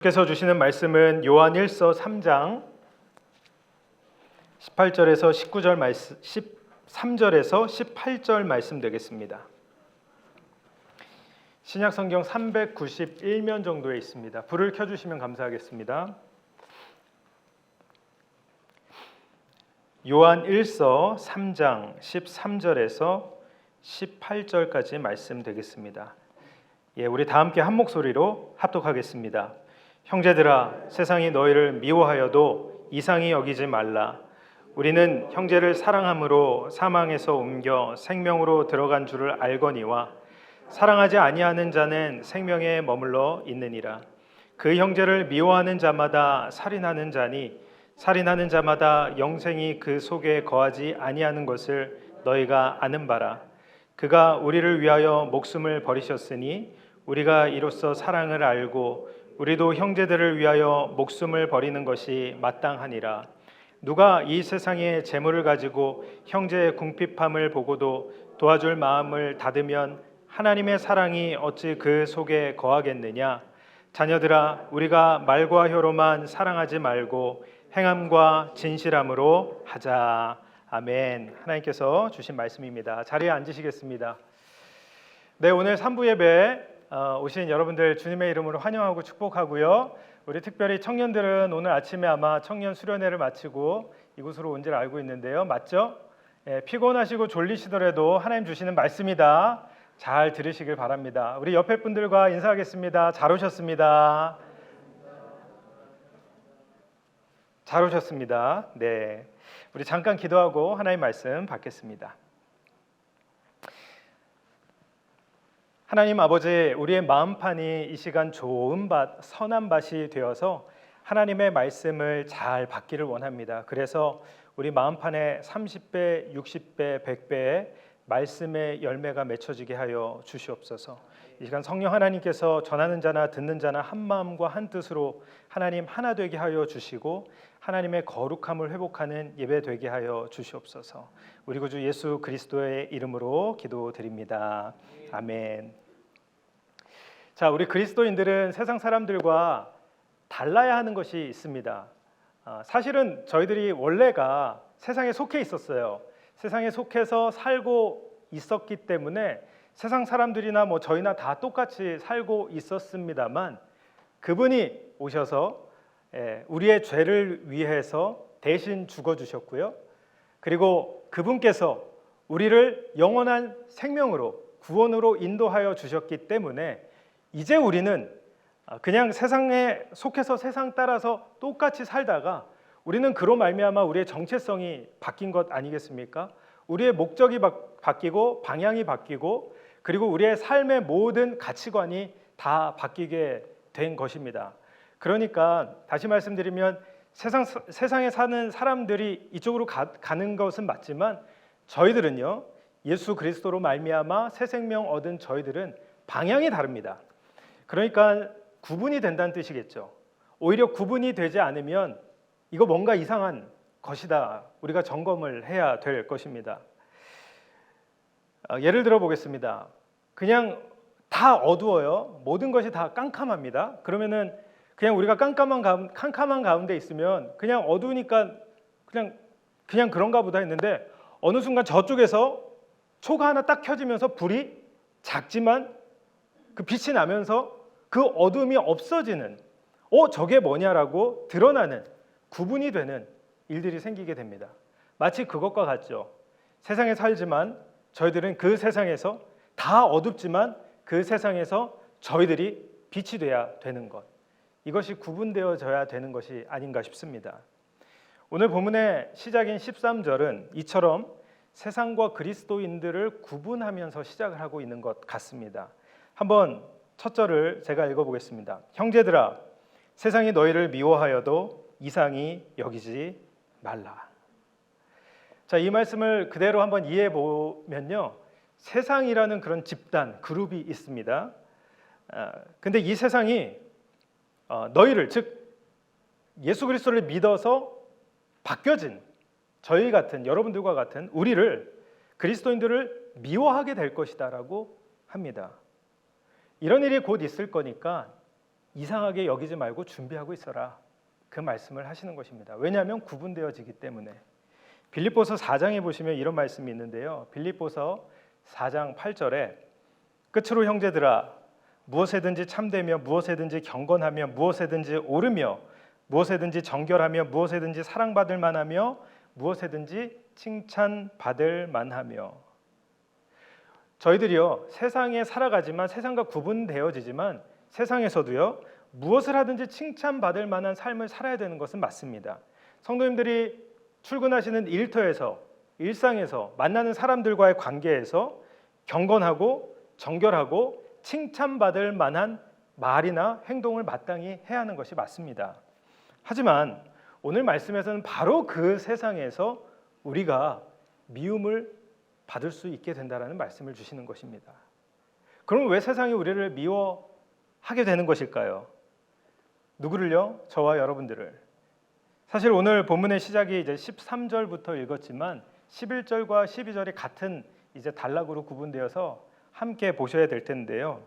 께서 주시는 말씀은 요한 1서 3장 18절에서 19절 말씀, 13절에서 18절 말씀 되겠습니다. 신약 성경 391면 정도에 있습니다. 불을 켜주시면 감사하겠습니다. 요한 1서 3장 13절에서 18절까지 말씀 되겠습니다. 우리 다 함께 한 목소리로 합독하겠습니다. 형제들아, 세상이 너희를 미워하여도 이상히 여기지 말라. 우리는 형제를 사랑함으로 사망에서 옮겨 생명으로 들어간 줄을 알거니와 사랑하지 아니하는 자는 생명에 머물러 있느니라. 그 형제를 미워하는 자마다 살인하는 자니 살인하는 자마다 영생이 그 속에 거하지 아니하는 것을 너희가 아는 바라. 그가 우리를 위하여 목숨을 버리셨으니 우리가 이로써 사랑을 알고 우리도 형제들을 위하여 목숨을 버리는 것이 마땅하니라. 누가 이 세상의 재물을 가지고 형제의 궁핍함을 보고도 도와줄 마음을 닫으면 하나님의 사랑이 어찌 그 속에 거하겠느냐. 자녀들아, 우리가 말과 혀로만 사랑하지 말고 행함과 진실함으로 하자. 아멘. 하나님께서 주신 말씀입니다. 자리에 앉으시겠습니다. 네, 오늘 3부 예배 오신 여러분들 주님의 이름으로 환영하고 축복하고요. 우리 특별히 청년들은 오늘 아침에 아마 청년 수련회를 마치고 이곳으로 온 줄 알고 있는데요. 맞죠? 피곤하시고 졸리시더라도 하나님 주시는 말씀이다. 잘 들으시길 바랍니다. 우리 옆에 분들과 인사하겠습니다. 잘 오셨습니다. 잘 오셨습니다. 네, 우리 잠깐 기도하고 하나님 말씀 받겠습니다. 하나님 아버지, 우리의 마음판이 이 시간 좋은 밭, 선한 밭이 되어서 하나님의 말씀을 잘 받기를 원합니다. 그래서 우리 마음판에 30배, 60배, 100배의 말씀의 열매가 맺혀지게 하여 주시옵소서. 이 시간 성령 하나님께서 전하는 자나 듣는 자나 한 마음과 한 뜻으로 하나님 하나 되게 하여 주시고 하나님의 거룩함을 회복하는 예배 되게 하여 주시옵소서. 우리 구주 예수 그리스도의 이름으로 기도드립니다. 아멘. 자, 우리 그리스도인들은 세상 사람들과 달라야 하는 것이 있습니다. 사실은 저희들이 원래가 세상에 속해 있었어요. 세상에 속해서 살고 있었기 때문에 세상 사람들이나 저희나 다 똑같이 살고 있었습니다만 그분이 오셔서 우리의 죄를 위해서 대신 죽어주셨고요. 그리고 그분께서 우리를 영원한 생명으로 구원으로 인도하여 주셨기 때문에 이제 우리는 그냥 세상에 속해서 세상 따라서 똑같이 살다가 우리는 그로 말미암아 우리의 정체성이 바뀐 것 아니겠습니까? 우리의 목적이 바뀌고 방향이 바뀌고 그리고 우리의 삶의 모든 가치관이 다 바뀌게 된 것입니다. 그러니까 다시 말씀드리면 세상에 사는 사람들이 이쪽으로 가는 것은 맞지만 저희들은요, 예수 그리스도로 말미암아 새 생명 얻은 저희들은 방향이 다릅니다. 그러니까 구분이 된다는 뜻이겠죠. 오히려 구분이 되지 않으면 이거 뭔가 이상한 것이다. 우리가 점검을 해야 될 것입니다. 예를 들어 보겠습니다. 그냥 다 어두워요. 모든 것이 다 깜깜합니다. 그러면은 그냥 우리가 캄캄한 가운데 있으면 그냥 어두우니까 그냥 그런가 보다 했는데 어느 순간 저쪽에서 초가 하나 딱 켜지면서 불이 작지만 그 빛이 나면서 그 어둠이 없어지는 저게 뭐냐라고 드러나는 구분이 되는 일들이 생기게 됩니다. 마치 그것과 같죠. 세상에 살지만 저희들은 그 세상에서 다 어둡지만 그 세상에서 저희들이 빛이 돼야 되는 것, 이것이 구분되어져야 되는 것이 아닌가 싶습니다. 오늘 본문의 시작인 13절은 이처럼 세상과 그리스도인들을 구분하면서 시작을 하고 있는 것 같습니다. 한번 첫 절을 제가 읽어보겠습니다. 형제들아, 세상이 너희를 미워하여도 이상히 여기지 말라. 자, 이 말씀을 그대로 한번 이해해 보면요, 세상이라는 그런 집단, 그룹이 있습니다. 근데 이 세상이 너희를, 즉 예수 그리스도를 믿어서 바뀌어진 저희 같은, 여러분들과 같은 우리를, 그리스도인들을 미워하게 될 것이다라고 합니다. 이런 일이 곧 있을 거니까 이상하게 여기지 말고 준비하고 있어라. 그 말씀을 하시는 것입니다. 왜냐하면 구분되어지기 때문에. 빌립보서 4장에 보시면 이런 말씀이 있는데요. 빌립보서 4장 8절에 끝으로 형제들아 무엇에든지 참되며 무엇에든지 경건하며 무엇에든지 옳으며 무엇에든지 정결하며 무엇에든지 사랑받을 만하며 무엇에든지 칭찬받을 만하며. 저희들이요 세상에 살아가지만 세상과 구분되어지지만 세상에서도요 무엇을 하든지 칭찬받을 만한 삶을 살아야 되는 것은 맞습니다. 성도님들이 출근하시는 일터에서 일상에서 만나는 사람들과의 관계에서 경건하고 정결하고 칭찬받을 만한 말이나 행동을 마땅히 해야 하는 것이 맞습니다. 하지만 오늘 말씀에서는 바로 그 세상에서 우리가 미움을 받을 수 있게 된다라는 말씀을 주시는 것입니다. 그럼 왜 세상이 우리를 미워하게 되는 것일까요? 누구를요? 저와 여러분들을. 사실 오늘 본문의 시작이 이제 13절부터 읽었지만 11절과 12절이 같은 이제 단락으로 구분되어서 함께 보셔야 될 텐데요.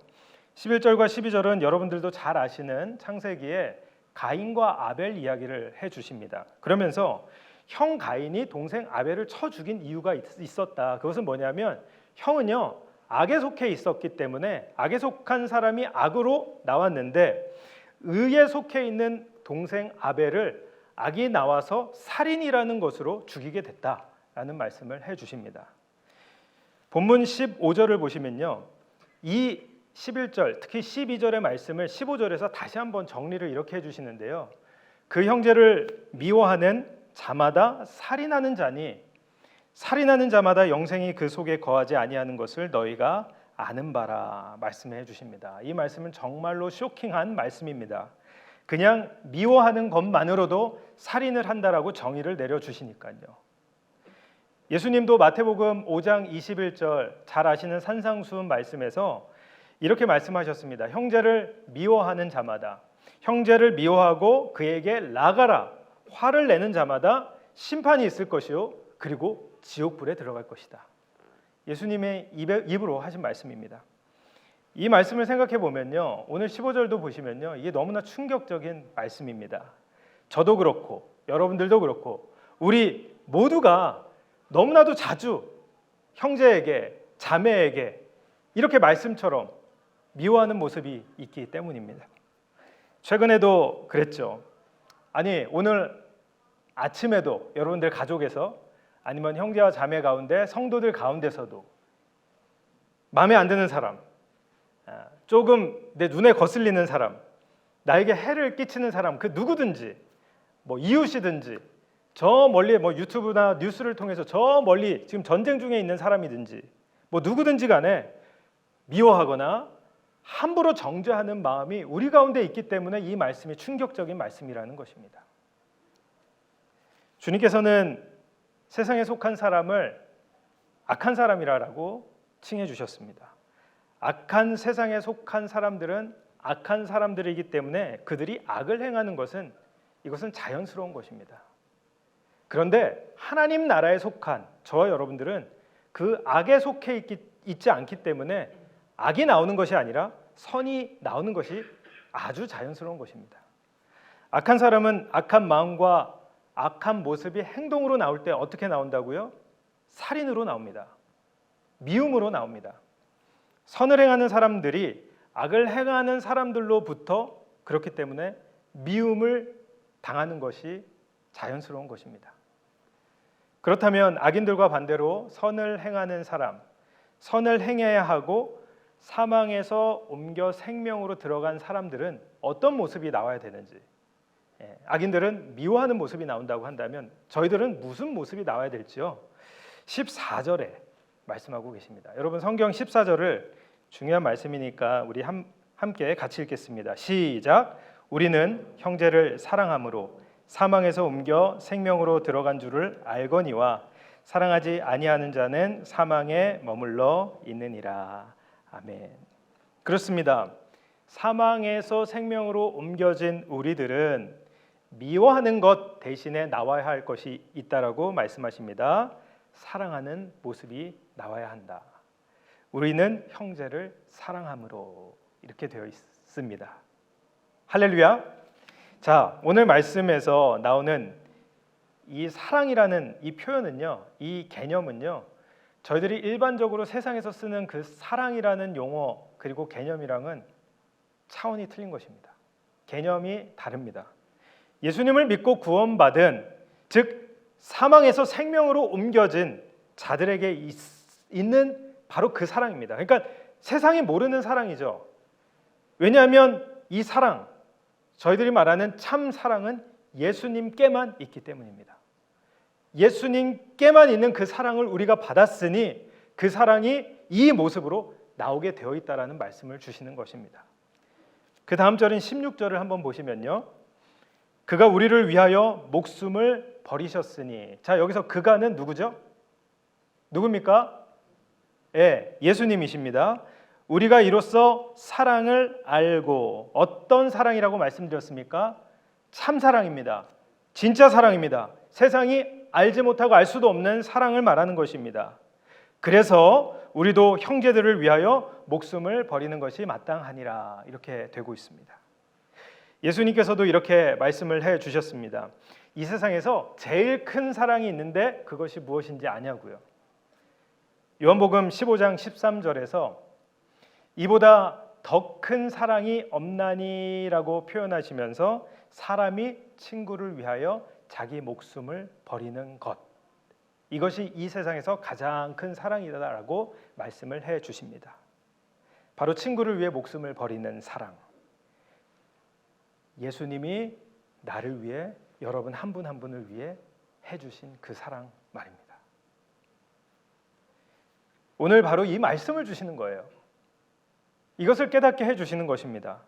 11절과 12절은 여러분들도 잘 아시는 창세기에 가인과 아벨 이야기를 해 주십니다. 그러면서 형 가인이 동생 아벨을 쳐 죽인 이유가 있었다. 그것은 뭐냐면 형은요 악에 속해 있었기 때문에 악에 속한 사람이 악으로 나왔는데 의에 속해 있는 동생 아벨을 악이 나와서 살인이라는 것으로 죽이게 됐다라는 말씀을 해 주십니다. 본문 15절을 보시면요. 이 11절 특히 12절의 말씀을 15절에서 다시 한번 정리를 이렇게 해 주시는데요. 그 형제를 미워하는 자마다 살인하는 자니 살인하는 자마다 영생이 그 속에 거하지 아니하는 것을 너희가 아는 바라 말씀해 주십니다. 이 말씀은 정말로 쇼킹한 말씀입니다. 그냥 미워하는 것만으로도 살인을 한다라고 정의를 내려주시니까요. 예수님도 마태복음 5장 21절 잘 아시는 산상수훈 말씀에서 이렇게 말씀하셨습니다. 형제를 미워하는 자마다 형제를 미워하고 그에게 나가라 화를 내는 자마다 심판이 있을 것이요 그리고 지옥불에 들어갈 것이다. 예수님의 입으로 하신 말씀입니다. 이 말씀을 생각해 보면요. 오늘 15절도 보시면요. 이게 너무나 충격적인 말씀입니다. 저도 그렇고 여러분들도 그렇고 우리 모두가 너무나도 자주 형제에게 자매에게 이렇게 말씀처럼 미워하는 모습이 있기 때문입니다. 최근에도 그랬죠. 아니 오늘 아침에도 여러분들 가족에서 아니면 형제와 자매 가운데 성도들 가운데서도 마음에 안 드는 사람, 조금 내 눈에 거슬리는 사람, 나에게 해를 끼치는 사람, 그 누구든지 뭐 이웃이든지 저 멀리 뭐 유튜브나 뉴스를 통해서 저 멀리 지금 전쟁 중에 있는 사람이든지 뭐 누구든지 간에 미워하거나 함부로 정죄하는 마음이 우리 가운데 있기 때문에 이 말씀이 충격적인 말씀이라는 것입니다. 주님께서는 세상에 속한 사람을 악한 사람이라고 칭해 주셨습니다. 악한 세상에 속한 사람들은 악한 사람들이기 때문에 그들이 악을 행하는 것은 이것은 자연스러운 것입니다. 그런데 하나님 나라에 속한 저와 여러분들은 그 악에 속해 있지 않기 때문에 악이 나오는 것이 아니라 선이 나오는 것이 아주 자연스러운 것입니다. 악한 사람은 악한 마음과 악한 모습이 행동으로 나올 때 어떻게 나온다고요? 살인으로 나옵니다. 미움으로 나옵니다. 선을 행하는 사람들이 악을 행하는 사람들로부터 그렇기 때문에 미움을 당하는 것이 자연스러운 것입니다. 그렇다면 악인들과 반대로 선을 행하는 사람, 선을 행해야 하고 사망에서 옮겨 생명으로 들어간 사람들은 어떤 모습이 나와야 되는지, 악인들은 미워하는 모습이 나온다고 한다면 저희들은 무슨 모습이 나와야 될지요? 14절에 말씀하고 계십니다. 여러분 성경 14절을 중요한 말씀이니까 우리 함께 같이 읽겠습니다. 시작. 우리는 형제를 사랑함으로 사망에서 옮겨 생명으로 들어간 줄을 알거니와 사랑하지 아니하는 자는 사망에 머물러 있느니라. 아멘. 그렇습니다. 사망에서 생명으로 옮겨진 우리들은 미워하는 것 대신에 나와야 할 것이 있다라고 말씀하십니다. 사랑하는 모습이 나와야 한다. 우리는 형제를 사랑함으로 이렇게 되어 있습니다. 할렐루야. 자, 오늘 말씀에서 나오는 이 사랑이라는 이 표현은요, 이 개념은요, 저희들이 일반적으로 세상에서 쓰는 그 사랑이라는 용어 그리고 개념이랑은 차원이 틀린 것입니다. 개념이 다릅니다. 예수님을 믿고 구원받은, 즉 사망에서 생명으로 옮겨진 자들에게 있는 바로 그 사랑입니다. 그러니까 세상이 모르는 사랑이죠. 왜냐하면 이 사랑, 저희들이 말하는 참 사랑은 예수님께만 있기 때문입니다. 예수님께만 있는 그 사랑을 우리가 받았으니 그 사랑이 이 모습으로 나오게 되어 있다라는 말씀을 주시는 것입니다. 그 다음 절인 16절을 한번 보시면요, 그가 우리를 위하여 목숨을 버리셨으니. 자, 여기서 그가는 누구죠? 누굽니까? 예수님이십니다. 우리가 이로써 사랑을 알고, 어떤 사랑이라고 말씀드렸습니까? 참 사랑입니다. 진짜 사랑입니다. 세상이 알지 못하고 알 수도 없는 사랑을 말하는 것입니다. 그래서 우리도 형제들을 위하여 목숨을 버리는 것이 마땅하니라, 이렇게 되고 있습니다. 예수님께서도 이렇게 말씀을 해 주셨습니다. 이 세상에서 제일 큰 사랑이 있는데 그것이 무엇인지 아냐고요. 요한복음 15장 13절에서 이보다 더 큰 사랑이 없나니라고 표현하시면서 사람이 친구를 위하여 자기 목숨을 버리는 것, 이것이 이 세상에서 가장 큰 사랑이다라고 말씀을 해 주십니다. 바로 친구를 위해 목숨을 버리는 사랑. 예수님이 나를 위해, 여러분 한 분 한 분을 위해 해주신 그 사랑 말입니다. 오늘 바로 이 말씀을 주시는 거예요. 이것을 깨닫게 해주시는 것입니다.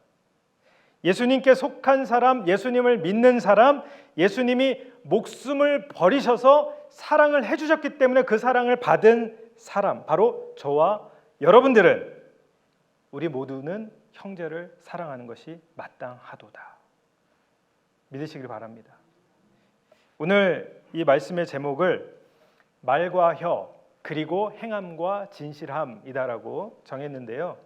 예수님께 속한 사람, 예수님을 믿는 사람, 예수님이 목숨을 버리셔서 사랑을 해주셨기 때문에 그 사랑을 받은 사람, 바로 저와 여러분들은, 우리 모두는 형제를 사랑하는 것이 마땅하도다. 믿으시길 바랍니다. 오늘 이 말씀의 제목을 말과 혀 그리고 행함과 진실함이다라고 정했는데요,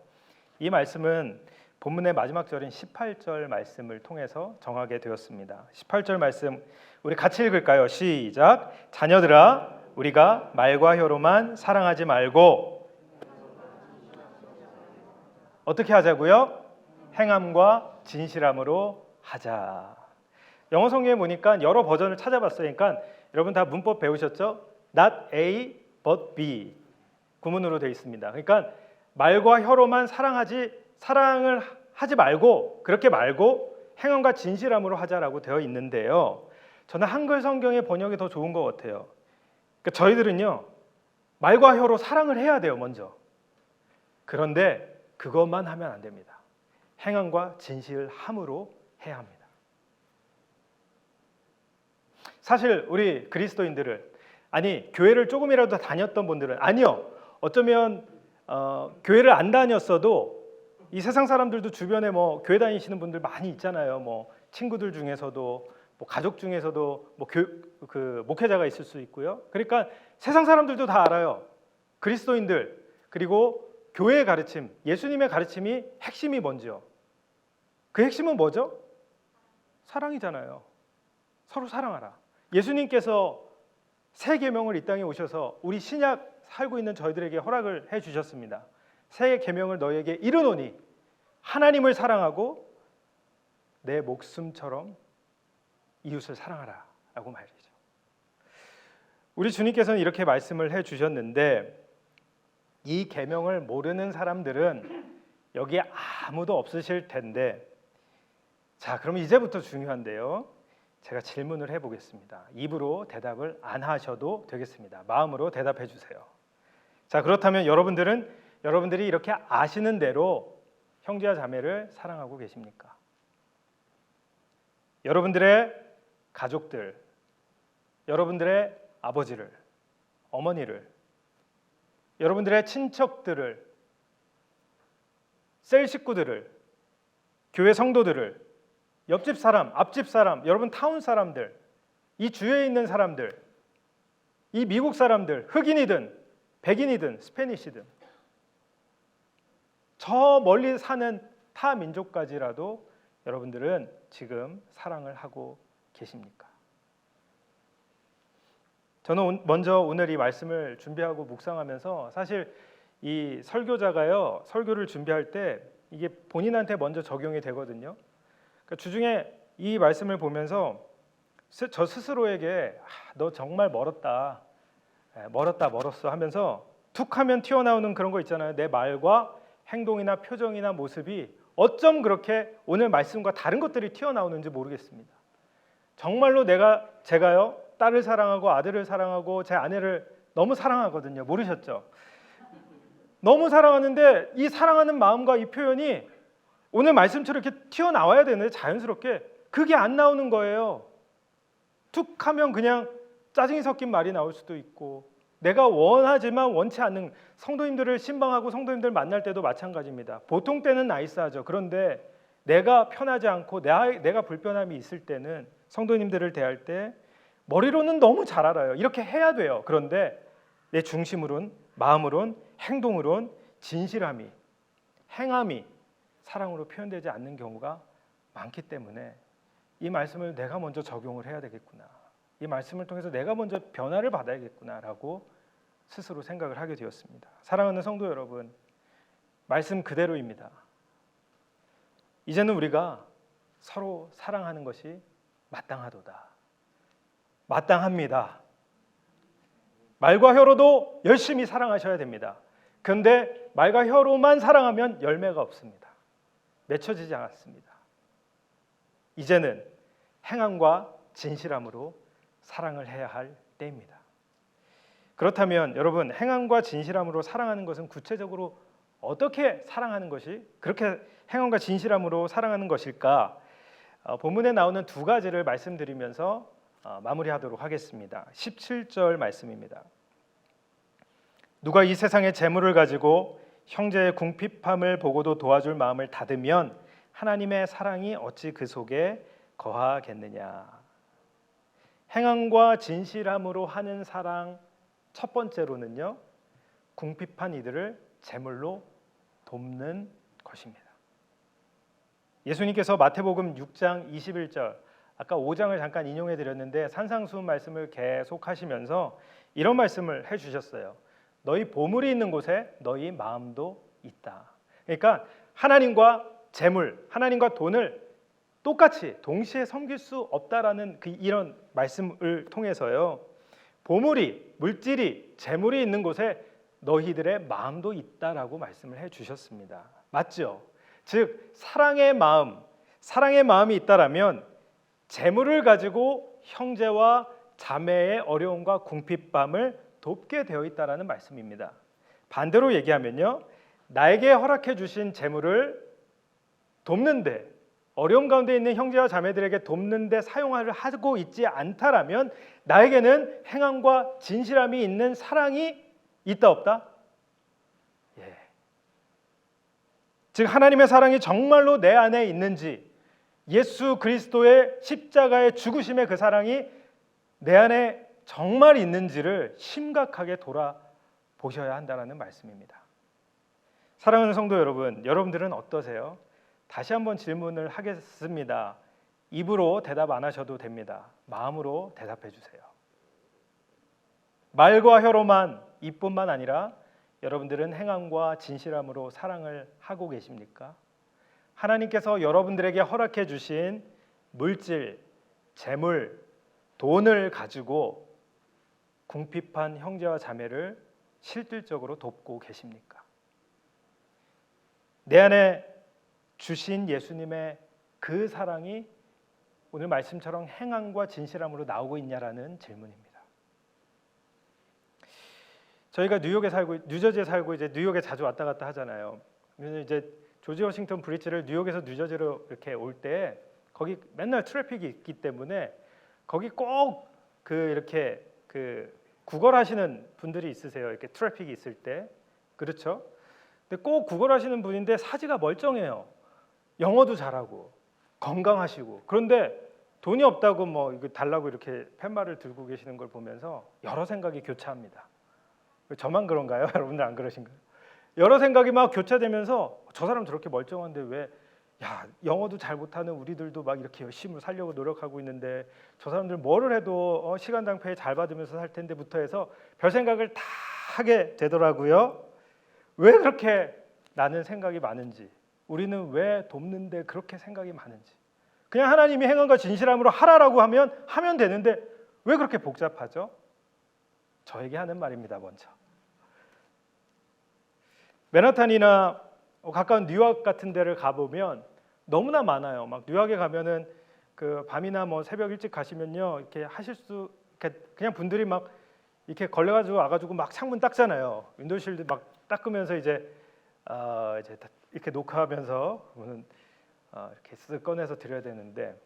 이 말씀은 본문의 마지막 절인 18절 말씀을 통해서 정하게 되었습니다. 18절 말씀 우리 같이 읽을까요? 시작. 자녀들아, 우리가 말과 혀로만 사랑하지 말고 어떻게 하자고요? 행함과 진실함으로 하자. 영어 성경에 보니까 여러 버전을 찾아봤어요. 그러니까 여러분 다 문법 배우셨죠? Not A but B 구문으로 되어 있습니다. 그러니까 말과 혀로만 사랑을 하지 말고, 그렇게 말고 행함과 진실함으로 하자라고 되어 있는데요, 저는 한글 성경의 번역이 더 좋은 것 같아요. 그러니까 저희들은요, 말과 혀로 사랑을 해야 돼요, 먼저. 그런데 그것만 하면 안 됩니다. 행함과 진실함으로 해야 합니다. 사실 우리 그리스도인들은, 아니 교회를 조금이라도 다녔던 분들은, 아니요, 어쩌면 교회를 안 다녔어도 이 세상 사람들도 주변에 뭐 교회 다니시는 분들 많이 있잖아요. 뭐 친구들 중에서도, 뭐 가족 중에서도 뭐 그 목회자가 있을 수 있고요. 그러니까 세상 사람들도 다 알아요. 그리스도인들, 그리고 교회의 가르침, 예수님의 가르침이 핵심이 뭔지요? 그 핵심은 뭐죠? 사랑이잖아요. 서로 사랑하라. 예수님께서 새 계명을 이 땅에 오셔서 우리 신약 살고 있는 저희들에게 허락을 해 주셨습니다. 새 계명을 너희에게 이르노니 하나님을 사랑하고 내 목숨처럼 이웃을 사랑하라 라고 말이죠. 우리 주님께서는 이렇게 말씀을 해 주셨는데, 이 계명을 모르는 사람들은 여기에 아무도 없으실 텐데, 자, 그럼 이제부터 중요한데요, 제가 질문을 해보겠습니다. 입으로 대답을 안 하셔도 되겠습니다. 마음으로 대답해 주세요. 자, 그렇다면 여러분들이 이렇게 아시는 대로 형제와 자매를 사랑하고 계십니까? 여러분들의 가족들, 여러분들의 아버지를, 어머니를, 여러분들의 친척들을, 셀 식구들을, 교회 성도들을, 옆집 사람, 앞집 사람, 여러분 타운 사람들, 이 주위에 있는 사람들, 이 미국 사람들, 흑인이든 백인이든 스페니시든 저 멀리 사는 타 민족까지라도 여러분들은 지금 사랑을 하고 계십니까? 저는 먼저 오늘 이 말씀을 준비하고 묵상하면서 사실 이 설교자가요, 설교를 준비할 때 이게 본인한테 먼저 적용이 되거든요. 그러니까 주중에 이 말씀을 보면서 저 스스로에게 너 정말 멀었다, 멀었어 하면서 툭하면 튀어나오는 그런 거 있잖아요. 내 말과 행동이나 표정이나 모습이 어쩜 그렇게 오늘 말씀과 다른 것들이 튀어나오는지 모르겠습니다. 정말로 제가요 딸을 사랑하고 아들을 사랑하고 제 아내를 너무 사랑하거든요. 모르셨죠? 너무 사랑하는데 이 사랑하는 마음과 이 표현이 오늘 말씀처럼 이렇게 튀어나와야 되는데 자연스럽게 그게 안 나오는 거예요. 툭하면 그냥 짜증이 섞인 말이 나올 수도 있고, 내가 원하지만 원치 않는, 성도님들을 신방하고 성도님들 만날 때도 마찬가지입니다. 보통 때는 나이스하죠. 그런데 내가 편하지 않고 내가 불편함이 있을 때는 성도님들을 대할 때 머리로는 너무 잘 알아요. 이렇게 해야 돼요. 그런데 내 중심으론, 마음으론, 행동으론 진실함이, 행함이 사랑으로 표현되지 않는 경우가 많기 때문에 이 말씀을 내가 먼저 적용을 해야 되겠구나, 이 말씀을 통해서 내가 먼저 변화를 받아야겠구나라고 스스로 생각을 하게 되었습니다. 사랑하는 성도 여러분, 말씀 그대로입니다. 이제는 우리가 서로 사랑하는 것이 마땅하도다. 마땅합니다. 말과 혀로도 열심히 사랑하셔야 됩니다. 그런데 말과 혀로만 사랑하면 열매가 없습니다. 맺혀지지 않았습니다. 이제는 행함과 진실함으로 사랑을 해야 할 때입니다. 그렇다면 여러분, 행함과 진실함으로 사랑하는 것은 구체적으로 어떻게 사랑하는 것이 그렇게 행함과 진실함으로 사랑하는 것일까? 본문에 나오는 두 가지를 말씀드리면서 마무리하도록 하겠습니다. 17절 말씀입니다. 누가 이 세상의 재물을 가지고 형제의 궁핍함을 보고도 도와줄 마음을 닫으면 하나님의 사랑이 어찌 그 속에 거하겠느냐. 행함과 진실함으로 하는 사랑, 첫 번째로는요, 궁핍한 이들을 제물로 돕는 것입니다. 예수님께서 마태복음 6장 21절, 아까 5장을 잠깐 인용해 드렸는데 산상수훈 말씀을 계속 하시면서 이런 말씀을 해주셨어요. 너희 보물이 있는 곳에 너희 마음도 있다. 그러니까 하나님과 재물, 하나님과 돈을 똑같이 동시에 섬길 수 없다라는 이런 말씀을 통해서요, 보물이, 물질이, 재물이 있는 곳에 너희들의 마음도 있다라고 말씀을 해주셨습니다. 맞죠? 즉 사랑의 마음이 있다라면 재물을 가지고 형제와 자매의 어려움과 궁핍함을 돕게 되어 있다라는 말씀입니다. 반대로 얘기하면요, 나에게 허락해 주신 재물을 돕는데, 어려움 가운데 있는 형제와 자매들에게 돕는데 사용을 하고 있지 않다라면 나에게는 행함과 진실함이 있는 사랑이 있다 없다? 예. 즉 하나님의 사랑이 정말로 내 안에 있는지, 예수 그리스도의 십자가의 죽으심의 그 사랑이 내 안에 정말 있는지를 심각하게 돌아보셔야 한다는 말씀입니다. 사랑하는 성도 여러분, 여러분들은 어떠세요? 다시 한번 질문을 하겠습니다. 입으로 대답 안 하셔도 됩니다. 마음으로 대답해 주세요. 말과 혀로만, 입뿐만 아니라 여러분들은 행함과 진실함으로 사랑을 하고 계십니까? 하나님께서 여러분들에게 허락해 주신 물질, 재물, 돈을 가지고 궁핍한 형제와 자매를 실질적으로 돕고 계십니까? 내 안에 주신 예수님의 그 사랑이 오늘 말씀처럼 행함과 진실함으로 나오고 있냐라는 질문입니다. 저희가 뉴저지에 살고 이제 뉴욕에 자주 왔다 갔다 하잖아요. 그래서 이제 조지 워싱턴 브리지를 뉴욕에서 뉴저지로 이렇게 올 때 거기 맨날 트래픽이 있기 때문에 거기 꼭 이렇게 구걸하시는 분들이 있으세요. 이렇게 트래픽이 있을 때. 그렇죠? 근데 꼭 구걸하시는 분인데 사지가 멀쩡해요. 영어도 잘하고 건강하시고, 그런데 돈이 없다고 뭐 이거 달라고 이렇게 팻말을 들고 계시는 걸 보면서 여러 생각이 교차합니다. 저만 그런가요? 여러분들 안 그러신가요? 여러 생각이 막 교차되면서 저 사람 저렇게 멀쩡한데 왜 야, 영어도 잘 못하는 우리들도 막 이렇게 열심히 살려고 노력하고 있는데 저 사람들 뭐를 해도 시간당 페이 잘 받으면서 살 텐데부터 해서 별 생각을 다 하게 되더라고요. 왜 그렇게 나는 생각이 많은지, 우리는 왜 돕는데 그렇게 생각이 많은지. 그냥 하나님이 행함과 진실함으로 하라라고 하면 되는데 왜 그렇게 복잡하죠? 저에게 하는 말입니다. 먼저 맨하탄이나 가까운 뉴욕 같은 데를 가보면 너무나 많아요. 막 뉴욕에 가면은 그 밤이나 뭐 새벽 일찍 가시면요, 이렇게 하실 수, 그냥 분들이 막 이렇게 걸려가지고 와가지고 막 창문 닦잖아요. 윈도우실드 막 닦으면서 이제 이렇게 녹화하면서 이렇게 쓱 꺼내서 드려야 되는데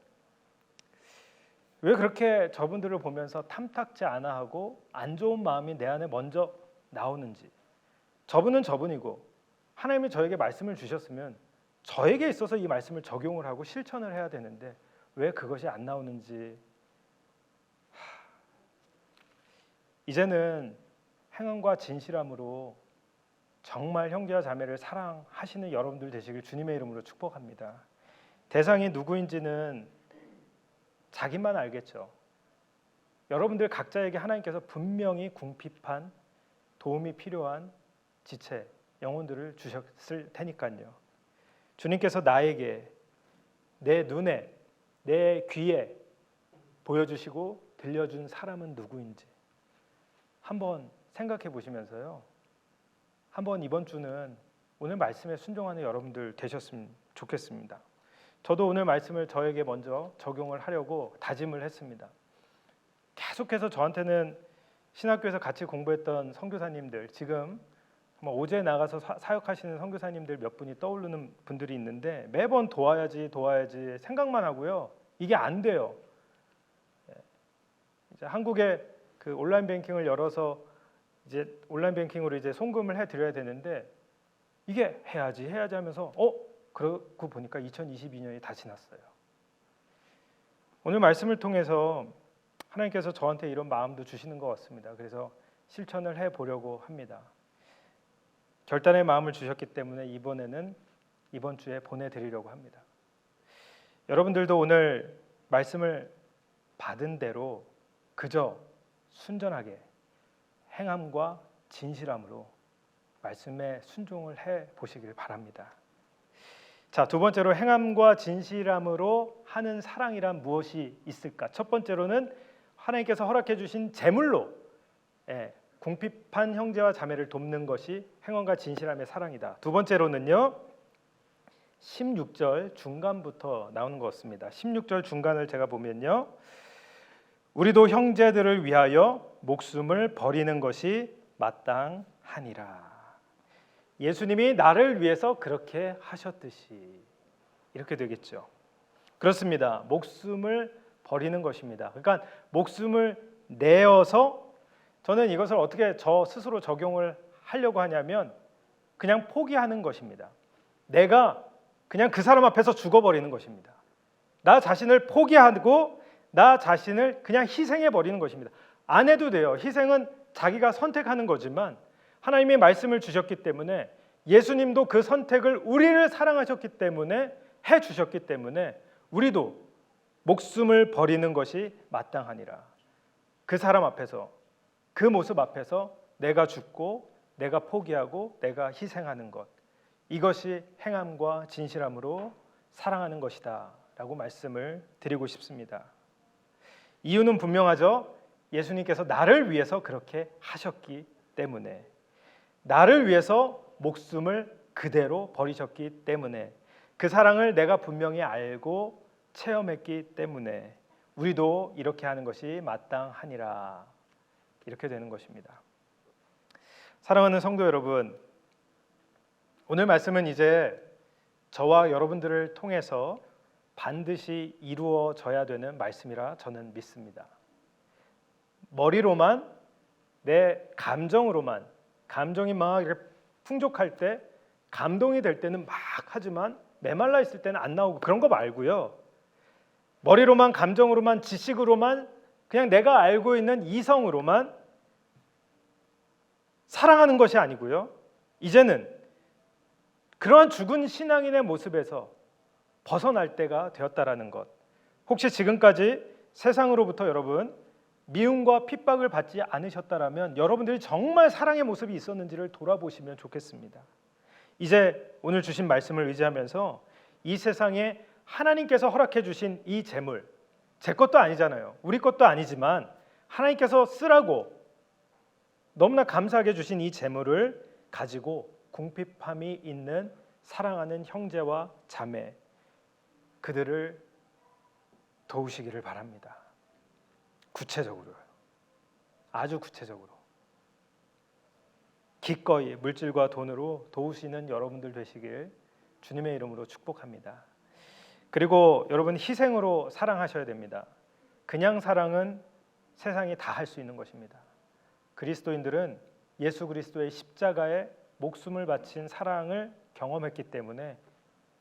왜 그렇게 저분들을 보면서 탐탁지 않아 하고 안 좋은 마음이 내 안에 먼저 나오는지. 저분은 저분이고 하나님이 저에게 말씀을 주셨으면 저에게 있어서 이 말씀을 적용을 하고 실천을 해야 되는데 왜 그것이 안 나오는지. 이제는 행함과 진실함으로 정말 형제와 자매를 사랑하시는 여러분들 되시길 주님의 이름으로 축복합니다. 대상이 누구인지는 자기만 알겠죠. 여러분들 각자에게 하나님께서 분명히 궁핍한, 도움이 필요한 지체, 영혼들을 주셨을 테니까요. 주님께서 나에게, 내 눈에, 내 귀에 보여주시고 들려준 사람은 누구인지 한번 생각해 보시면서요, 한번 이번 주는 오늘 말씀에 순종하는 여러분들 되셨으면 좋겠습니다. 저도 오늘 말씀을 저에게 먼저 적용을 하려고 다짐을 했습니다. 계속해서 저한테는 신학교에서 같이 공부했던 선교사님들, 지금 오제 나가서 사역하시는 선교사님들 몇 분이 떠오르는 분들이 있는데 매번 도와야지 생각만 하고요, 이게 안 돼요. 이제 한국에 그 온라인 뱅킹을 열어서 이제 온라인 뱅킹으로 이제 송금을 해드려야 되는데 이게 해야지 하면서 그러고 보니까 2022년이 다 지났어요. 오늘 말씀을 통해서 하나님께서 저한테 이런 마음도 주시는 것 같습니다. 그래서 실천을 해보려고 합니다. 결단의 마음을 주셨기 때문에 이번 주에 보내드리려고 합니다. 여러분들도 오늘 말씀을 받은 대로 그저 순전하게 행함과 진실함으로 말씀에 순종을 해 보시길 바랍니다. 자, 두 번째로 행함과 진실함으로 하는 사랑이란 무엇이 있을까? 첫 번째로는 하나님께서 허락해 주신 제물로 궁핍한 형제와 자매를 돕는 것이 행함과 진실함의 사랑이다. 두 번째로는요, 16절 중간부터 나오는 것 같습니다. 16절 중간을 제가 보면요, 우리도 형제들을 위하여 목숨을 버리는 것이 마땅하니라. 예수님이 나를 위해서 그렇게 하셨듯이 이렇게 되겠죠. 그렇습니다. 목숨을 버리는 것입니다. 그러니까 목숨을 내어서, 저는 이것을 어떻게 저 스스로 적용을 하려고 하냐면 그냥 포기하는 것입니다. 내가 그냥 그 사람 앞에서 죽어버리는 것입니다. 나 자신을 포기하고 나 자신을 그냥 희생해 버리는 것입니다. 안 해도 돼요. 희생은 자기가 선택하는 거지만 하나님의 말씀을 주셨기 때문에, 예수님도 그 선택을 우리를 사랑하셨기 때문에 해 주셨기 때문에 우리도 목숨을 버리는 것이 마땅하니라. 그 사람 앞에서, 그 모습 앞에서 내가 죽고 내가 포기하고 내가 희생하는 것, 이것이 행함과 진실함으로 사랑하는 것이다 라고 말씀을 드리고 싶습니다. 이유는 분명하죠. 예수님께서 나를 위해서 그렇게 하셨기 때문에, 나를 위해서 목숨을 그대로 버리셨기 때문에, 그 사랑을 내가 분명히 알고 체험했기 때문에 우리도 이렇게 하는 것이 마땅하니라. 이렇게 되는 것입니다. 사랑하는 성도 여러분, 오늘 말씀은 이제 저와 여러분들을 통해서 반드시 이루어져야 되는 말씀이라 저는 믿습니다. 머리로만, 내 감정으로만, 감정이 막 이렇게 풍족할 때, 감동이 될 때는 막 하지만 메말라 있을 때는 안 나오고 그런 거 말고요, 머리로만, 감정으로만, 지식으로만, 그냥 내가 알고 있는 이성으로만 사랑하는 것이 아니고요, 이제는 그러한 죽은 신앙인의 모습에서 벗어날 때가 되었다라는 것. 혹시 지금까지 세상으로부터 여러분 미움과 핍박을 받지 않으셨다라면 여러분들이 정말 사랑의 모습이 있었는지를 돌아보시면 좋겠습니다. 이제 오늘 주신 말씀을 의지하면서 이 세상에 하나님께서 허락해 주신 이 재물, 제 것도 아니잖아요. 우리 것도 아니지만 하나님께서 쓰라고 너무나 감사하게 주신 이 재물을 가지고 궁핍함이 있는 사랑하는 형제와 자매, 그들을 도우시기를 바랍니다. 구체적으로요. 아주 구체적으로. 기꺼이 물질과 돈으로 도우시는 여러분들 되시길 주님의 이름으로 축복합니다. 그리고 여러분, 희생으로 사랑하셔야 됩니다. 그냥 사랑은 세상이 다 할 수 있는 것입니다. 그리스도인들은 예수 그리스도의 십자가에 목숨을 바친 사랑을 경험했기 때문에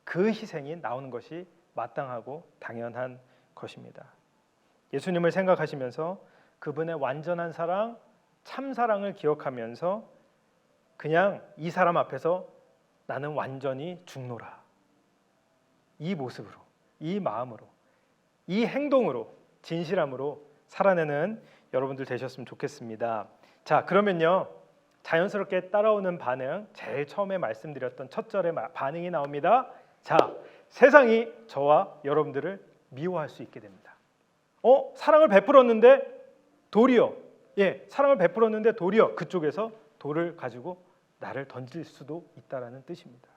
그 희생이 나오는 것이 마땅하고 당연한 것입니다. 예수님을 생각하시면서 그분의 완전한 사랑, 참 사랑을 기억하면서 그냥 이 사람 앞에서 나는 완전히 죽노라, 이 모습으로, 이 마음으로, 이 행동으로, 진실함으로 살아내는 여러분들 되셨으면 좋겠습니다. 자, 그러면요, 자연스럽게 따라오는 반응, 제일 처음에 말씀드렸던 첫 절의 반응이 나옵니다. 자, 세상이 저와 여러분들을 미워할 수 있게 됩니다. 사랑을 베풀었는데 도리어, 사랑을 베풀었는데 도리어 그쪽에서 돌을 가지고 나를 던질 수도 있다라는 뜻입니다.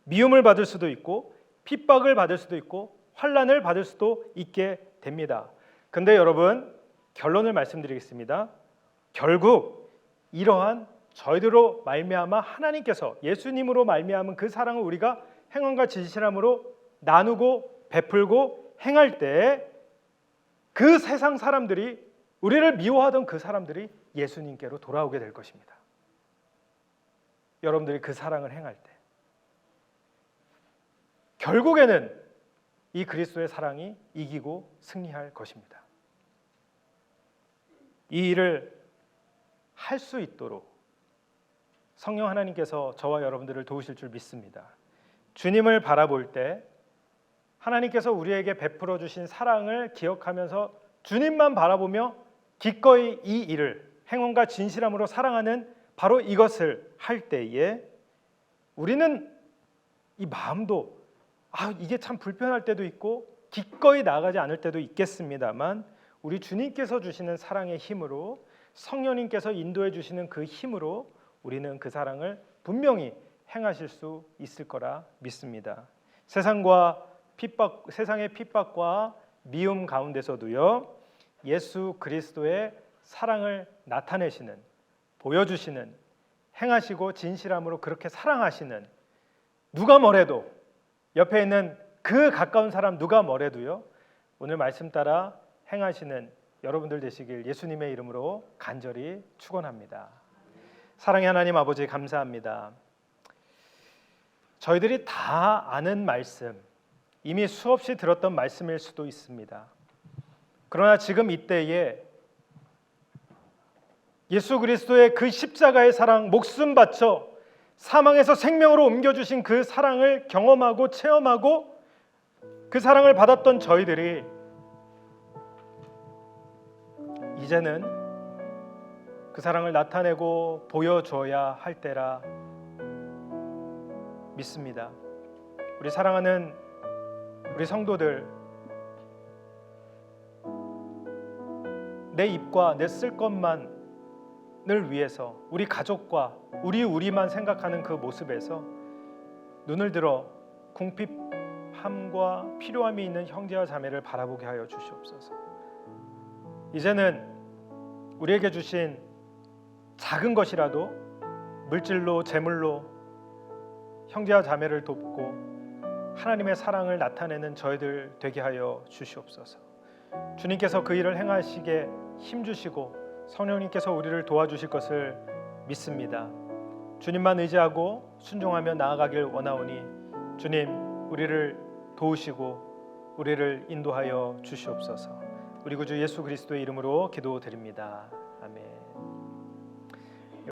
미움을 받을 수도 있고 핍박을 받을 수도 있고 환난을 받을 수도 있게 됩니다. 근데 여러분, 결론을 말씀드리겠습니다. 결국 이러한 저희들로 말미암아 하나님께서 예수님으로 말미암은 그 사랑을 우리가 행함과 진실함으로 나누고 베풀고 행할 때 그 세상 사람들이, 우리를 미워하던 그 사람들이 예수님께로 돌아오게 될 것입니다. 여러분들이 그 사랑을 행할 때 결국에는 이 그리스도의 사랑이 이기고 승리할 것입니다. 이 일을 할 수 있도록 성령 하나님께서 저와 여러분들을 도우실 줄 믿습니다. 주님을 바라볼 때 하나님께서 우리에게 베풀어 주신 사랑을 기억하면서 주님만 바라보며 기꺼이 이 일을 행함과 진실함으로 사랑하는 바로 이것을 할 때에 우리는 이 마음도 이게 참 불편할 때도 있고 기꺼이 나아가지 않을 때도 있겠습니다만 우리 주님께서 주시는 사랑의 힘으로, 성령님께서 인도해 주시는 그 힘으로 우리는 그 사랑을 분명히 행하실 수 있을 거라 믿습니다. 세상의 핍박과 미움 가운데서도요, 예수 그리스도의 사랑을 나타내시는, 보여주시는, 행하시고 진실함으로 그렇게 사랑하시는, 누가 뭐래도, 옆에 있는 그 가까운 사람 누가 뭐래도요, 오늘 말씀 따라 행하시는 여러분들 되시길 예수님의 이름으로 간절히 축원합니다. 사랑의 하나님 아버지, 감사합니다. 저희들이 다 아는 말씀, 이미 수없이 들었던 말씀일 수도 있습니다. 그러나 지금 이때에 예수 그리스도의 그 십자가의 사랑, 목숨 바쳐 사망에서 생명으로 옮겨주신 그 사랑을 경험하고 체험하고 그 사랑을 받았던 저희들이 이제는 그 사랑을 나타내고 보여줘야 할 때라 믿습니다. 우리 사랑하는 우리 성도들, 내 입과 내 쓸 것만을 위해서 우리 가족과 우리만 생각하는 그 모습에서 눈을 들어 궁핍함과 필요함이 있는 형제와 자매를 바라보게 하여 주시옵소서. 이제는 우리에게 주신 작은 것이라도 물질로, 재물로 형제와 자매를 돕고 하나님의 사랑을 나타내는 저희들 되게 하여 주시옵소서. 주님께서 그 일을 행하시게 힘주시고 성령님께서 우리를 도와주실 것을 믿습니다. 주님만 의지하고 순종하며 나아가길 원하오니 주님, 우리를 도우시고 우리를 인도하여 주시옵소서. 우리 구주 예수 그리스도의 이름으로 기도드립니다. 아멘.